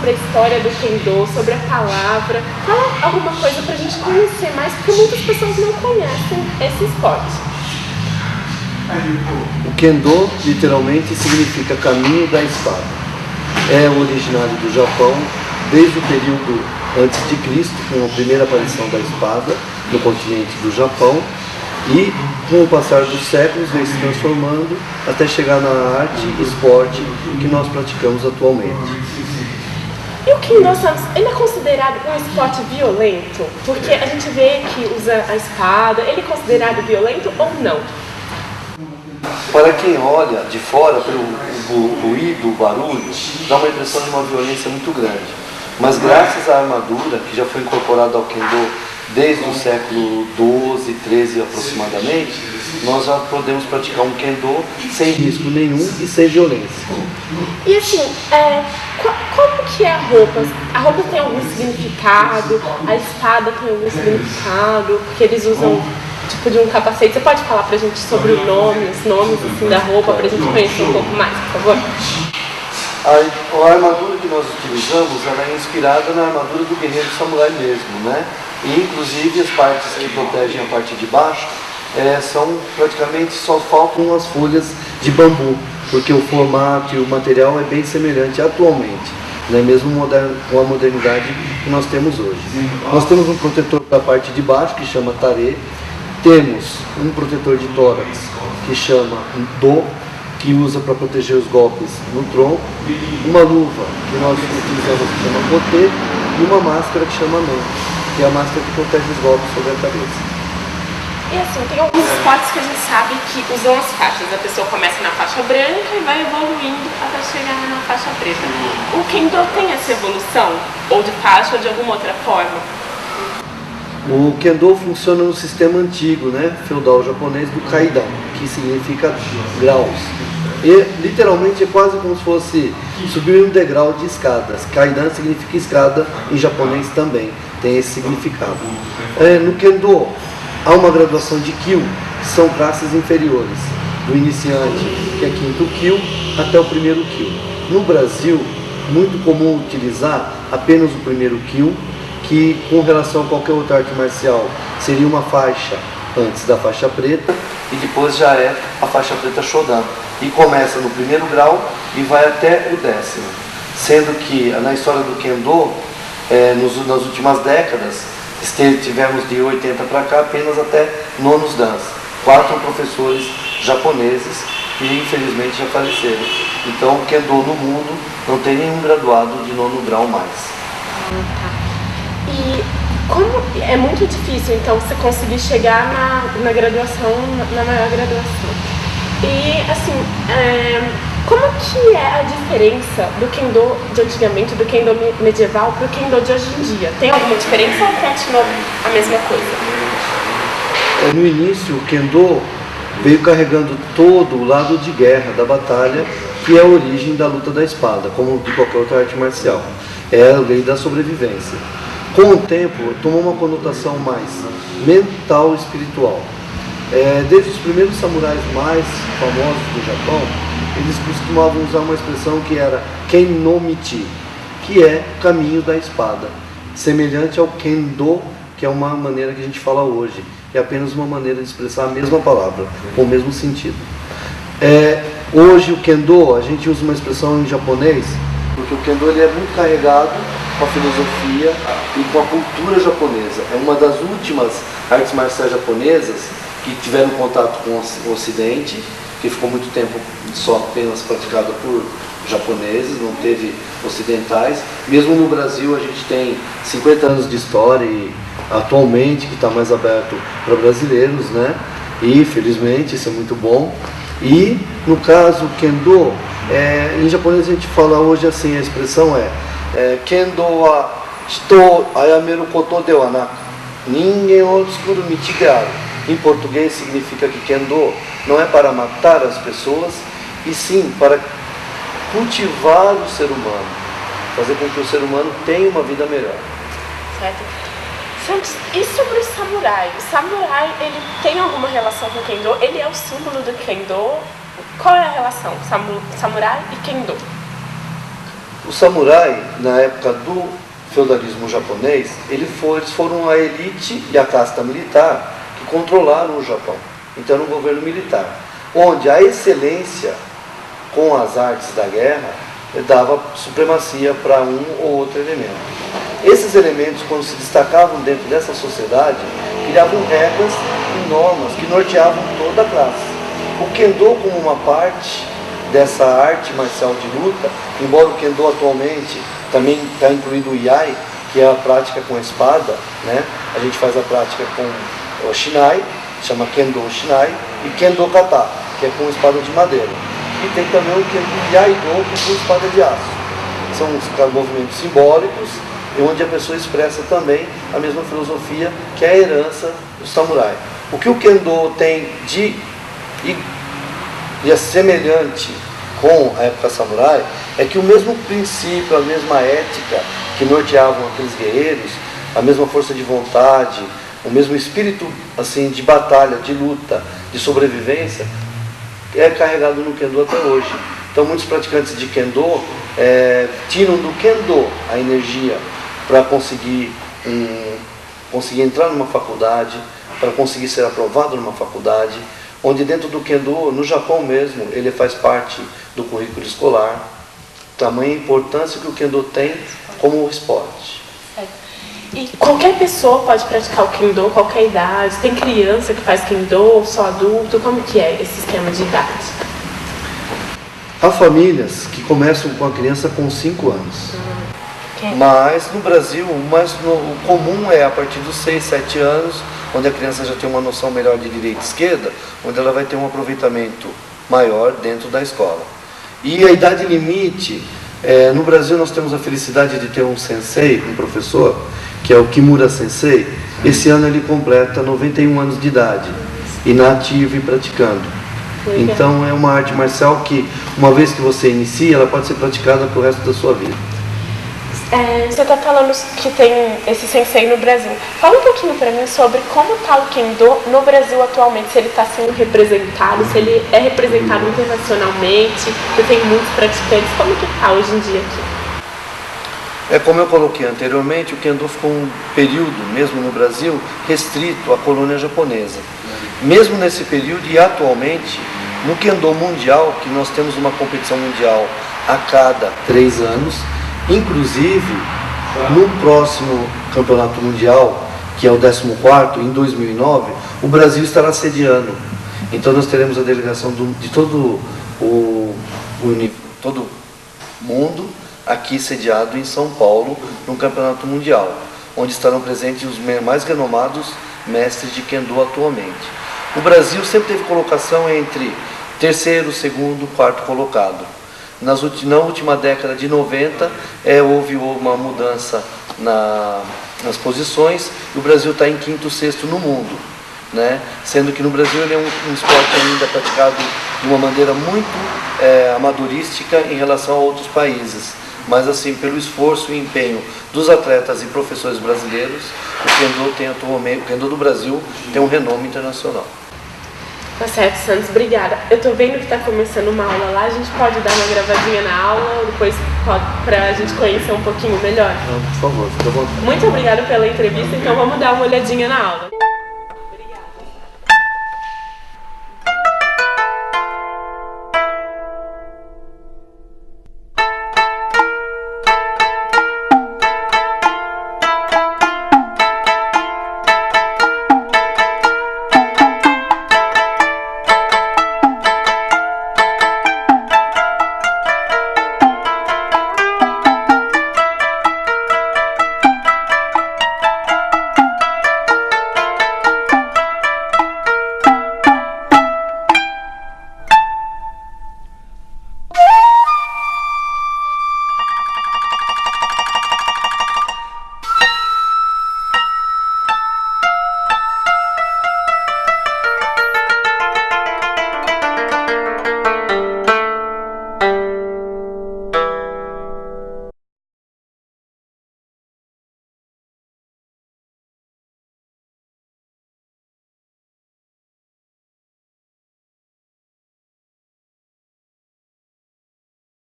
sobre a história do Kendo, sobre a palavra. Fala alguma coisa pra gente conhecer mais, porque muitas pessoas não conhecem esse esporte. O Kendo literalmente significa caminho da espada. É originário do Japão desde o período antes de Cristo, com a primeira aparição da espada no continente do Japão, e com o passar dos séculos vem se transformando até chegar na arte e esporte que nós praticamos atualmente. E o Kendo, ele é considerado um esporte violento? Porque a gente vê que usa a espada, ele é considerado violento ou não? Para quem olha de fora, pelo ruído, o barulho, dá uma impressão de uma violência muito grande. Mas graças à armadura, que já foi incorporada ao Kendo desde o século XII, XIII aproximadamente, nós já podemos praticar um Kendo sem risco nenhum e sem violência. E assim, como que é a roupa? A roupa tem algum significado? A espada tem algum significado? Porque eles usam tipo de um capacete. Você pode falar pra gente sobre o nome, os nomes assim, da roupa, pra gente conhecer um pouco mais, por favor? A armadura que nós utilizamos, ela é inspirada na armadura do guerreiro samurai mesmo, né? E inclusive as partes que protegem a parte de baixo são praticamente, só faltam as folhas de bambu, porque o formato e o material é bem semelhante atualmente, né? Mesmo com a modernidade que nós temos hoje. Nós temos um protetor da parte de baixo que chama tare, temos um protetor de tórax que chama do, que usa para proteger os golpes no tronco, uma luva que nós utilizamos que chama kotê e uma máscara que chama men, que é a máscara que protege os golpes sobre a cabeça. E assim, tem alguns esportes que a gente sabe que usam as faixas. A pessoa começa na faixa branca e vai evoluindo até chegar na faixa preta. O Kendo tem essa evolução? Ou de faixa ou de alguma outra forma? O Kendo funciona no sistema antigo, né, feudal japonês, do Kaidan, que significa graus. E literalmente é quase como se fosse subir um degrau de escadas. Kaidan significa escada em japonês também, tem esse significado. No Kendo há uma graduação de Kyu, que são classes inferiores, do iniciante, que é quinto Kyu, até o primeiro Kyu. No Brasil, muito comum utilizar apenas o primeiro Kyu, que com relação a qualquer outra arte marcial seria uma faixa antes da faixa preta e depois já é a faixa preta Shodan, e começa no primeiro grau e vai até o 10º, sendo que na história do Kendo, nas últimas décadas, tivemos de 80 para cá apenas até nonos dans, 4 professores japoneses que infelizmente já faleceram. Então o Kendo no mundo não tem nenhum graduado de nono grau mais. E como é muito difícil, então, você conseguir chegar na graduação, na maior graduação. E, assim, como que é a diferença do Kendo de antigamente, do Kendo medieval, para o Kendo de hoje em dia? Tem alguma diferença ou continua a mesma coisa? No início, o Kendo veio carregando todo o lado de guerra da batalha, que é a origem da luta da espada, como de qualquer outra arte marcial. É a lei da sobrevivência. Com o tempo, tomou uma conotação mais mental e espiritual. Desde os primeiros samurais mais famosos do Japão, eles costumavam usar uma expressão que era Ken no Michi, que é caminho da espada, semelhante ao Kendo, que é uma maneira que a gente fala hoje. É apenas uma maneira de expressar a mesma palavra, com o mesmo sentido. Hoje o Kendo, a gente usa uma expressão em japonês, porque o Kendo ele é muito carregado com a filosofia e com a cultura japonesa. É uma das últimas artes marciais japonesas que tiveram contato com o Ocidente, que ficou muito tempo só apenas praticado por japoneses, não teve ocidentais. Mesmo no Brasil a gente tem 50 anos de história e atualmente que está mais aberto para brasileiros, né? E felizmente isso é muito bom. E no caso Kendo, em japonês a gente fala hoje assim, a expressão Kendo wa hito ayameru koto de wa naku ningen o tsukuru michi de aru. Em português significa que Kendo não é para matar as pessoas, e sim para cultivar o ser humano, fazer com que o ser humano tenha uma vida melhor. Certo. Santos, e sobre o samurai? O samurai, ele tem alguma relação com o Kendo? Ele é o símbolo do Kendo? Qual é a relação? Samurai e Kendo? O O samurai, na época do feudalismo japonês, eles foram a elite e a casta militar que controlaram o Japão. Então era um governo militar, onde a excelência com as artes da guerra dava supremacia para um ou outro elemento. Esses elementos, quando se destacavam dentro dessa sociedade, criavam regras e normas que norteavam toda a classe. O Kendo, como uma parte dessa arte marcial de luta, embora o Kendo atualmente também está incluído o Iai, que é a prática com a espada, né? A gente faz a prática com o Shinai, chama Kendo Shinai, e Kendo Kata, que é com espada de madeira. E tem também o Kendo Iaido, que é com espada de aço. São os movimentos simbólicos, onde a pessoa expressa também a mesma filosofia que é a herança do samurai. O que o Kendo tem de semelhante com a época samurai é que o mesmo princípio, a mesma ética que norteavam aqueles guerreiros, a mesma força de vontade, o mesmo espírito assim de batalha, de luta, de sobrevivência, é carregado no Kendo até hoje. Então muitos praticantes de Kendo tiram do Kendo a energia para conseguir entrar numa faculdade, para conseguir ser aprovado numa faculdade, onde dentro do Kendo, no Japão mesmo, ele faz parte do currículo escolar, tamanha importância que o Kendo tem como esporte. E qualquer pessoa pode praticar o Kendo, qualquer idade? Tem criança que faz Kendo, só adulto? Como que é esse sistema de idade? Há famílias que começam com a criança com 5 anos. Mas no Brasil, o comum é a partir dos 6, 7 anos, onde a criança já tem uma noção melhor de direita e esquerda, onde ela vai ter um aproveitamento maior dentro da escola. E a idade limite, no Brasil nós temos a felicidade de ter um sensei, um professor, que é o Kimura Sensei. Esse ano ele completa 91 anos de idade, e na ativa e praticando. Então é uma arte marcial que, uma vez que você inicia, ela pode ser praticada para o resto da sua vida. Você está falando que tem esse sensei no Brasil. Fala um pouquinho para mim sobre como está o Kendo no Brasil atualmente, se ele está sendo representado, se ele é representado internacionalmente, se tem muitos praticantes, como que está hoje em dia aqui? Como eu coloquei anteriormente, o Kendo ficou um período, mesmo no Brasil, restrito à colônia japonesa. Mesmo nesse período e atualmente, no Kendo mundial, que nós temos uma competição mundial a cada 3 anos, inclusive, no próximo campeonato mundial, que é o 14º, em 2009, o Brasil estará sediando. Então nós teremos a delegação de todo todo mundo aqui sediado em São Paulo, no campeonato mundial, onde estarão presentes os mais renomados mestres de Kendo atualmente. O Brasil sempre teve colocação entre terceiro, segundo, quarto colocado. Na última década de 90, houve uma mudança nas posições, e o Brasil está em quinto, sexto no mundo, né? Sendo que no Brasil ele é um esporte ainda praticado de uma maneira muito amadorística em relação a outros países. Mas assim, pelo esforço e empenho dos atletas e professores brasileiros, o Kendo do Brasil tem um renome internacional. Tá certo, Santos, obrigada. Eu tô vendo que tá começando uma aula lá, a gente pode dar uma gravadinha na aula, depois pra gente conhecer um pouquinho melhor? Não, por favor, fica à vontade. Muito obrigada pela entrevista, então vamos dar uma olhadinha na aula.